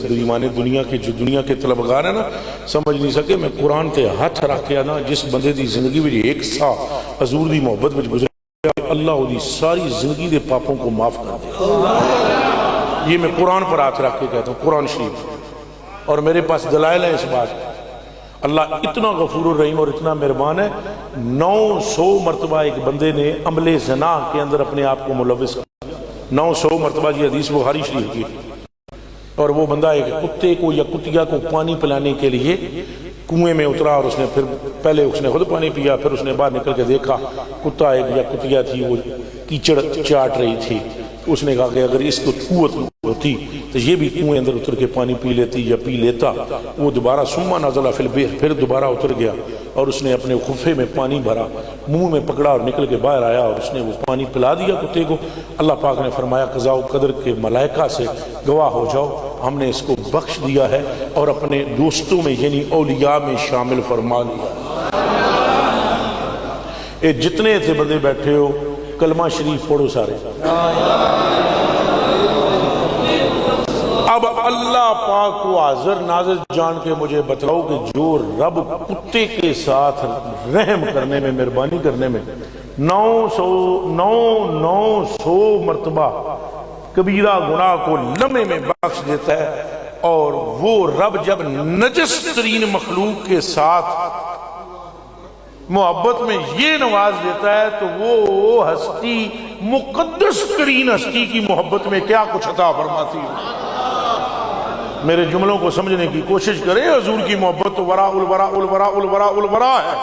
دیوانے دنیا کے جو دنیا کے طلبگار ہیں نا سمجھ نہیں سکے میں قرآن تے ہاتھ رکھ کے نا جس بندے دی زندگی میں ایک سا حضور دی محبت میں گزرے اللہ دی ساری زندگی دے پاپوں کو معاف کر دے. یہ میں قرآن پر ہاتھ رکھ کے کہتا ہوں, قرآن شریف, اور میرے پاس دلائل ہیں اس بات. اللہ اتنا غفور الرحیم اور اتنا مہربان ہے. 900 مرتبہ ایک بندے نے عمل زنا کے اندر اپنے آپ کو ملوث کیا. 900 مرتبہ. یہ حدیث بخاری شریف کی. اور وہ بندہ ایک کتے کو یا کتیا کو پانی پلانے کے لیے کنویں میں اترا, اور اس نے پھر پہلے اس نے خود پانی پیا, پھر اس نے باہر نکل کے دیکھا کتا ایک یا کتیا تھی وہ کیچڑ چاٹ رہی تھی. اس نے کہا کہ اگر اس کو قوت ہوتی تو یہ بھی کنویں اندر اتر کے پانی پی لیتی یا پی لیتا. وہ دوبارہ ثم نزل فی البئر, پھر دوبارہ اتر گیا اور اس نے اپنے خفے میں پانی بھرا, منہ میں پکڑا اور نکل کے باہر آیا اور اس نے وہ پانی پلا دیا کتے کو. اللہ پاک نے فرمایا قضاء و قدر کے ملائکہ سے گواہ ہو جاؤ, ہم نے اس کو بخش دیا ہے اور اپنے دوستوں میں یعنی اولیاء میں شامل فرما لیا. اے جتنے تھے بندے بیٹھے ہو کلمہ شریف پڑھو سارے. اب اللہ پاک کو حاضر ناظر جان کے مجھے بتلاؤ کہ جو رب کتے کے ساتھ رحم کرنے میں مہربانی کرنے میں 900 مرتبہ کبیرہ گناہ کو لمحے میں بخش دیتا ہے, اور وہ رب جب نجس ترین مخلوق کے ساتھ محبت میں یہ نواز دیتا ہے تو وہ ہستی مقدس ترین ہستی کی محبت میں کیا کچھ عطا فرماتی ہے. میرے جملوں کو سمجھنے کی کوشش کریں. حضور کی محبت تو ورا الورا الورا الورا الورا ہے.